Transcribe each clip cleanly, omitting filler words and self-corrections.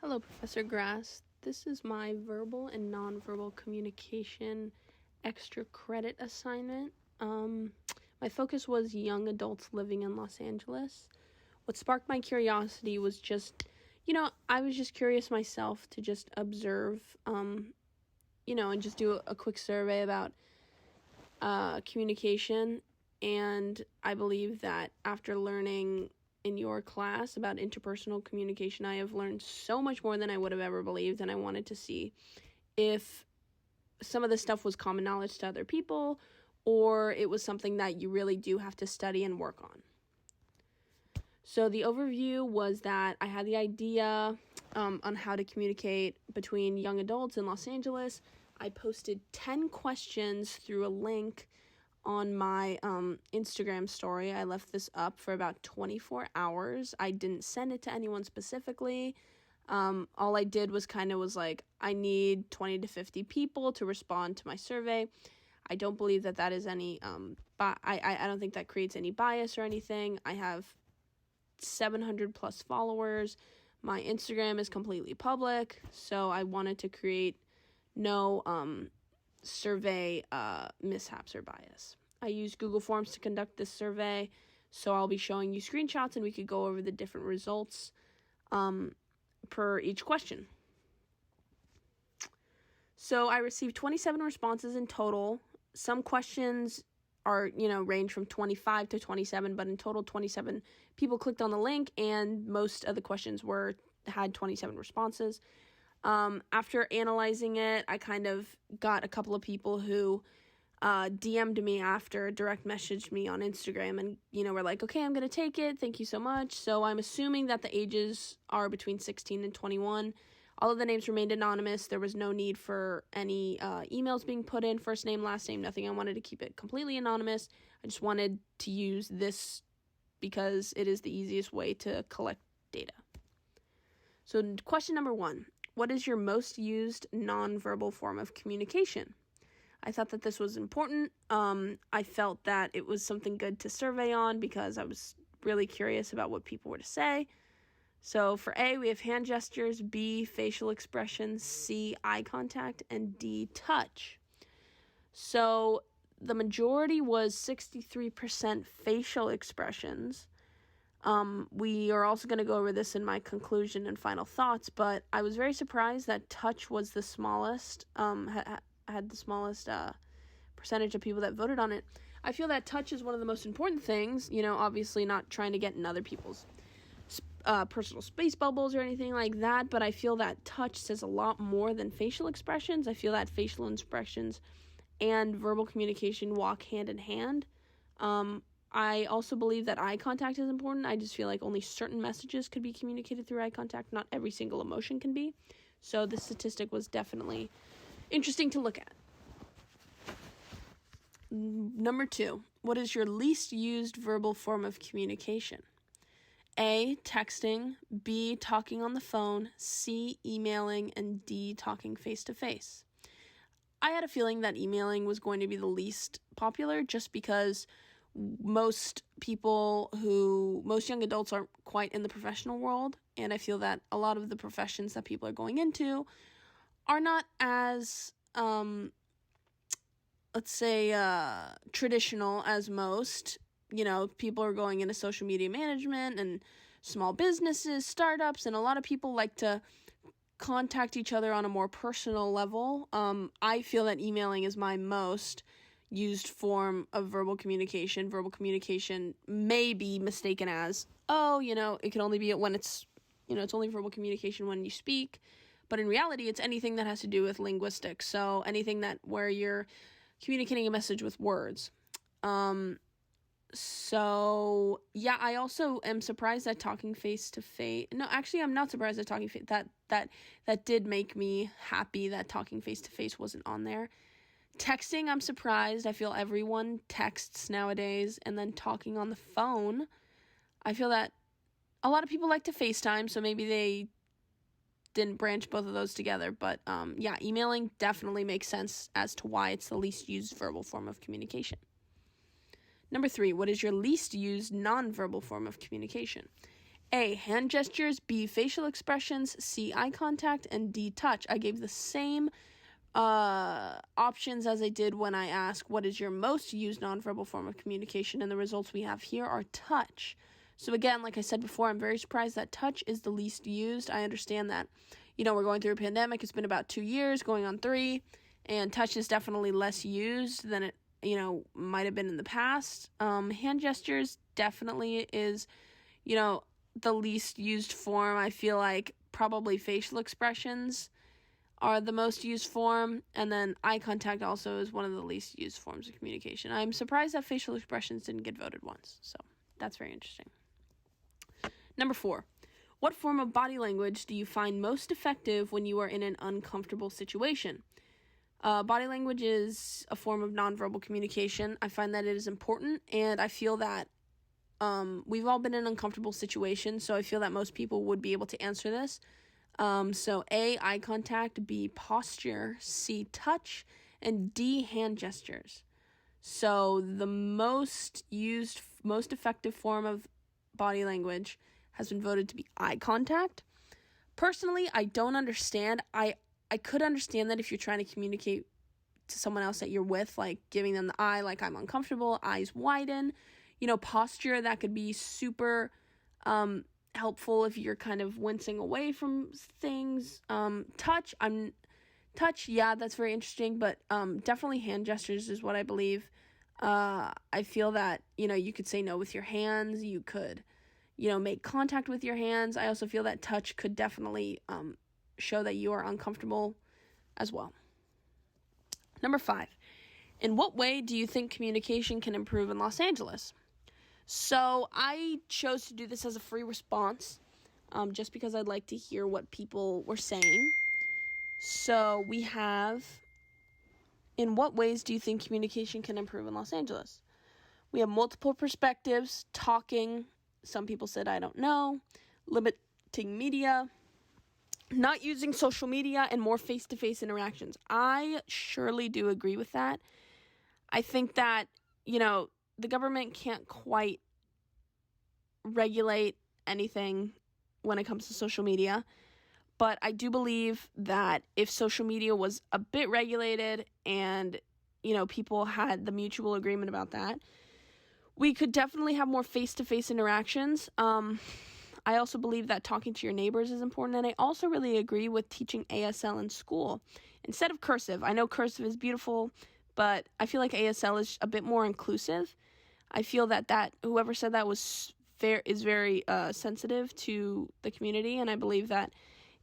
Hello, Professor Grass. This is my verbal and nonverbal communication extra credit assignment. My focus was young adults living in Los Angeles. What sparked my curiosity was I was just curious myself to just observe, and just do a quick survey about communication. And I believe that after learning in your class about interpersonal communication, I have learned so much more than I would have ever believed, and I wanted to see if some of this stuff was common knowledge to other people, or it was something that you really do have to study and work on. So the overview was that I had the idea on how to communicate between young adults in Los Angeles. I posted 10 questions through a link on my Instagram story. I left this up for about 24 hours. I didn't send it to anyone specifically. All I did was I need 20 to 50 people to respond to my survey. I don't believe that is any, I don't think that creates any bias or anything. I have 700 plus followers. My Instagram is completely public, so I wanted to create no survey mishaps or bias. I used Google Forms to conduct this survey, so I'll be showing you screenshots and we could go over the different results per each question. So I received 27 responses in total. Some questions are, range from 25 to 27, but in total 27 people clicked on the link, and most of the questions had 27 responses. After analyzing it, I kind of got a couple of people who DM'd me after, direct messaged me on Instagram, and, were like, okay, I'm going to take it. Thank you so much. So I'm assuming that the ages are between 16 and 21. All of the names remained anonymous. There was no need for any emails being put in, first name, last name, nothing. I wanted to keep it completely anonymous. I just wanted to use this because it is the easiest way to collect data. So question number 1. What is your most used nonverbal form of communication? I thought that this was important. I felt that it was something good to survey on because I was really curious about what people were to say. So for A, we have hand gestures, B, facial expressions, C, eye contact, and D, touch. So the majority was 63% facial expressions. We are also going to go over this in my conclusion and final thoughts, but I was very surprised that touch was the smallest, had the smallest percentage of people that voted on it. I feel that touch is one of the most important things, obviously not trying to get in other people's personal space bubbles or anything like that, but I feel that touch says a lot more than facial expressions. I feel that facial expressions and verbal communication walk hand in hand. I also believe that eye contact is important. I just feel like only certain messages could be communicated through eye contact. Not every single emotion can be. So this statistic was definitely interesting to look at. Number 2, what is your least used verbal form of communication? A, texting, B, talking on the phone, C, emailing, and D, talking face-to-face. I had a feeling that emailing was going to be the least popular just because most young adults aren't quite in the professional world, and I feel that a lot of the professions that people are going into are not as, traditional as most. People are going into social media management and small businesses, startups, and a lot of people like to contact each other on a more personal level. I feel that emailing is my most used form of verbal communication. Verbal communication may be mistaken as, it can only be when it's only verbal communication when you speak. But in reality, it's anything that has to do with linguistics. So anything where you're communicating a message with words. So, yeah, I also am surprised that talking face-to-face... No, actually, I'm not surprised that talking face... That did make me happy that talking face-to-face wasn't on there. Texting, I'm surprised. I feel everyone texts nowadays. And then talking on the phone, I feel that a lot of people like to FaceTime, so maybe they didn't branch both of those together. But, emailing definitely makes sense as to why it's the least used verbal form of communication. Number 3, what is your least used nonverbal form of communication? A, hand gestures, B, facial expressions, C, eye contact, and D, touch. I gave the same options as I did when I asked what is your most used nonverbal form of communication, and the results we have here are touch. So again, like I said before, I'm very surprised that touch is the least used. I understand that, we're going through a pandemic. It's been about 2 years, going on 3, and touch is definitely less used than it, might have been in the past. Hand gestures definitely is, the least used form. I feel like probably facial expressions are the most used form, and then eye contact also is one of the least used forms of communication. I'm surprised that facial expressions didn't get voted once, so that's very interesting. Number 4, what form of body language do you find most effective when you are in an uncomfortable situation? Body language is a form of nonverbal communication. I find that it is important, and I feel that we've all been in uncomfortable situations, so I feel that most people would be able to answer this. So A, eye contact, B, posture, C, touch, and D, hand gestures. So the most used, most effective form of body language has been voted to be eye contact. Personally, I don't understand. I could understand that if you're trying to communicate to someone else that you're with, like giving them the eye, like I'm uncomfortable, eyes widen. Posture, that could be super helpful if you're kind of wincing away from things. Touch, yeah, that's very interesting, but definitely hand gestures is what I believe. I feel that, you could say no with your hands, you could, make contact with your hands. I also feel that touch could definitely show that you are uncomfortable as well. Number 5, in what way do you think communication can improve in Los Angeles? So I chose to do this as a free response, just because I'd like to hear what people were saying. So we have, in what ways do you think communication can improve in Los Angeles? We have multiple perspectives, talking, some people said I don't know, limiting media, not using social media, and more face-to-face interactions. I surely do agree with that. I think that, the government can't quite regulate anything when it comes to social media, but I do believe that if social media was a bit regulated and, people had the mutual agreement about that, we could definitely have more face-to-face interactions. I also believe that talking to your neighbors is important, and I also really agree with teaching ASL in school instead of cursive. I know cursive is beautiful, but I feel like ASL is a bit more inclusive. I feel that whoever said that is very sensitive to the community, and I believe that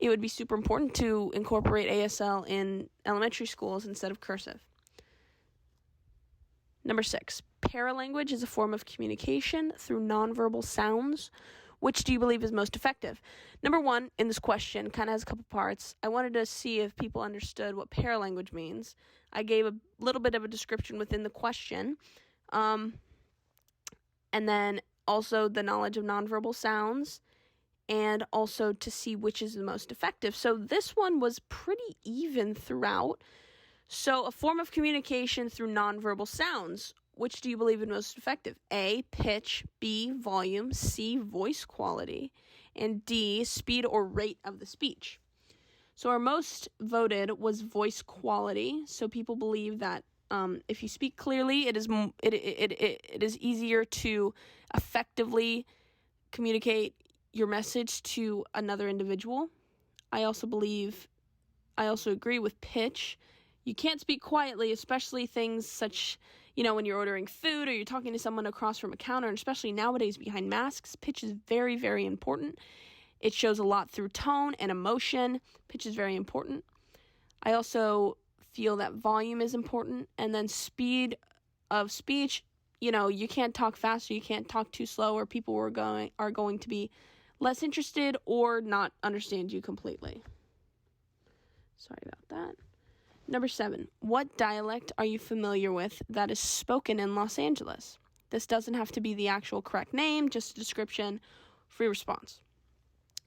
it would be super important to incorporate ASL in elementary schools instead of cursive. Number 6, paralanguage is a form of communication through nonverbal sounds. Which do you believe is most effective? Number 1 in this question kind of has a couple parts. I wanted to see if people understood what paralanguage means. I gave a little bit of a description within the question. And then also the knowledge of nonverbal sounds, and also to see which is the most effective. So this one was pretty even throughout. So a form of communication through nonverbal sounds. Which do you believe is most effective? A, pitch, B, volume, C, voice quality, and D, speed or rate of the speech. So our most voted was voice quality. So people believe that if you speak clearly, it is easier to effectively communicate your message to another individual. I also agree with pitch. You can't speak quietly, especially things such, when you're ordering food or you're talking to someone across from a counter, and especially nowadays behind masks. Pitch is very, very important. It shows a lot through tone and emotion. Pitch is very important. I also feel that volume is important, and then speed of speech. You can't talk fast, or you can't talk too slow, or people are going to be less interested or not understand you completely. Sorry about that. Number 7, what dialect are you familiar with that is spoken in Los Angeles? This doesn't have to be the actual correct name, just a description, free response.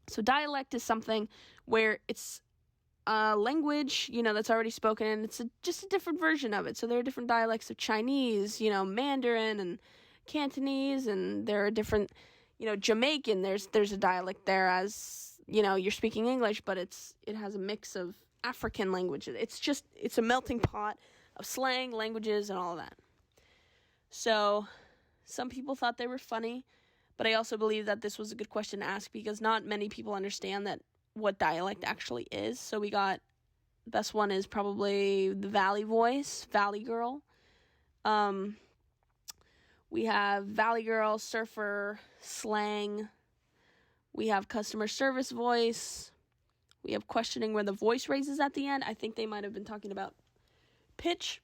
So dialect is something where it's a language, that's already spoken, and it's just a different version of it. So there are different dialects of Chinese, Mandarin and Cantonese, and there are different, Jamaican, there's a dialect there, as, you're speaking English, but it has a mix of African languages. It's a melting pot of slang, languages, and all of that. So some people thought they were funny, but I also believe that this was a good question to ask because not many people understand what dialect actually is. So we got, the best one is probably the Valley voice, Valley Girl. We have Valley Girl, surfer, slang. We have customer service voice. We have questioning where the voice raises at the end. I think they might have been talking about pitch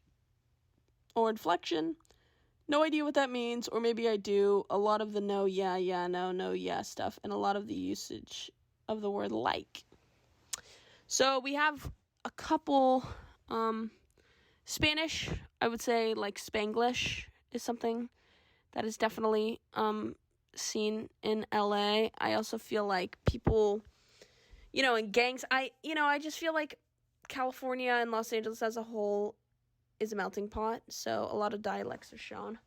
or inflection. No idea what that means, or maybe I do. A lot of the no, yeah, no, yeah stuff, and a lot of the usage of the word like. So we have a couple Spanish, I would say, like Spanglish is something that is definitely seen in LA. I also feel like people, in gangs, I just feel like California and Los Angeles as a whole is a melting pot, so a lot of dialects are shown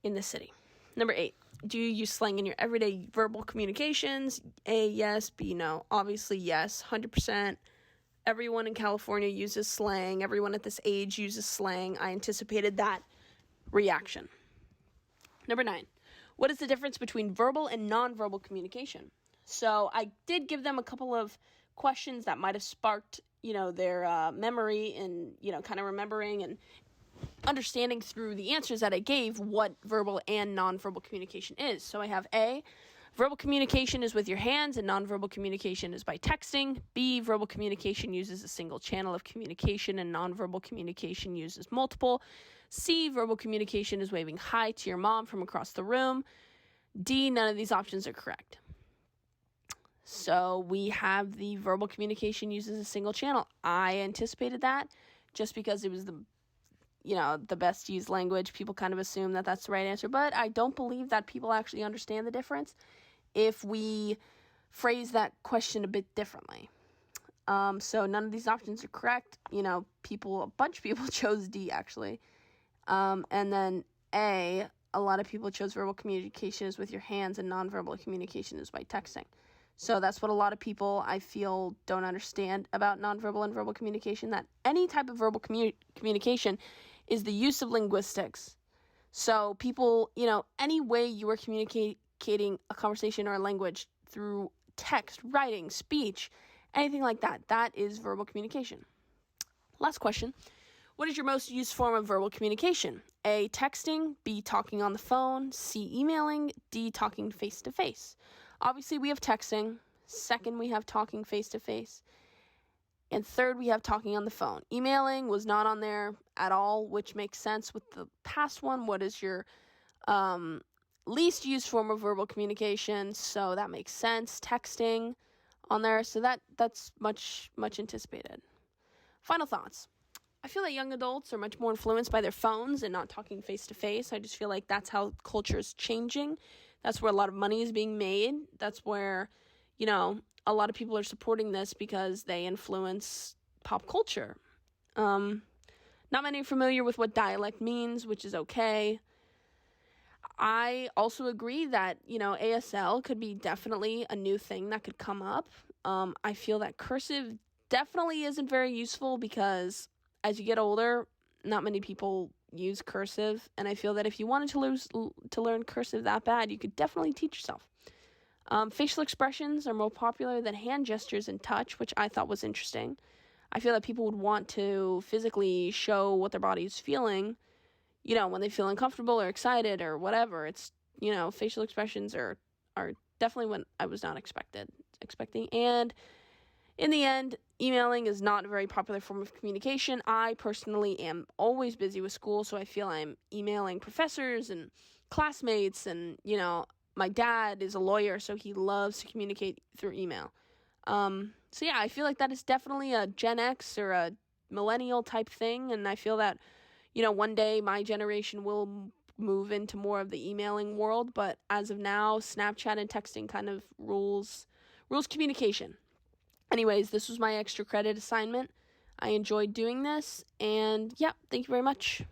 in the city. Number 8, do you use slang in your everyday verbal communications? A, yes. B, no. Obviously, yes, 100%. Everyone in California uses slang. Everyone at this age uses slang. I anticipated that reaction. Number 9, what is the difference between verbal and nonverbal communication? So I did give them a couple of questions that might have sparked, their memory and, kind of remembering and understanding through the answers that I gave what verbal and nonverbal communication is. So I have A, verbal communication is with your hands and nonverbal communication is by texting. B, verbal communication uses a single channel of communication and nonverbal communication uses multiple. C, verbal communication is waving hi to your mom from across the room. D, none of these options are correct. So we have the verbal communication uses a single channel. I anticipated that just because it was the best used language. People kind of assume that that's the right answer, but I don't believe that people actually understand the difference if we phrase that question a bit differently. So none of these options are correct. A bunch of people chose D actually. And then A, a lot of people chose verbal communication is with your hands and nonverbal communication is by texting. So that's what a lot of people, I feel, don't understand about nonverbal and verbal communication, that any type of verbal communication is the use of linguistics. So people, any way you are communicating a conversation or a language through text, writing, speech, anything like that, that is verbal communication. Last question. What is your most used form of verbal communication? A, texting. B, talking on the phone. C, emailing. D, talking face-to-face. Obviously, we have texting. Second, we have talking face-to-face. And third, we have talking on the phone. Emailing was not on there at all, which makes sense with the past one. What is your least used form of verbal communication? So that makes sense. Texting on there. So that's much anticipated. Final thoughts. I feel that young adults are much more influenced by their phones and not talking face-to-face. I just feel like that's how culture is changing. That's where a lot of money is being made. That's where, a lot of people are supporting this because they influence pop culture. Not many are familiar with what dialect means, which is okay. I also agree that, ASL could be definitely a new thing that could come up. I feel that cursive definitely isn't very useful because as you get older, not many people use cursive, and I feel that if you wanted to learn cursive that bad, you could definitely teach yourself. Facial expressions are more popular than hand gestures and touch, which I thought was interesting. I feel that people would want to physically show what their body is feeling, when they feel uncomfortable or excited or whatever. It's, facial expressions are definitely what I was not expecting. And in the end, emailing is not a very popular form of communication. I personally am always busy with school, so I feel I'm emailing professors and classmates, and, my dad is a lawyer, so he loves to communicate through email. So yeah, I feel like that is definitely a Gen X or a millennial type thing, and I feel that, one day my generation will move into more of the emailing world, but as of now, Snapchat and texting kind of rules communication. Anyways, this was my extra credit assignment. I enjoyed doing this, and yeah, thank you very much.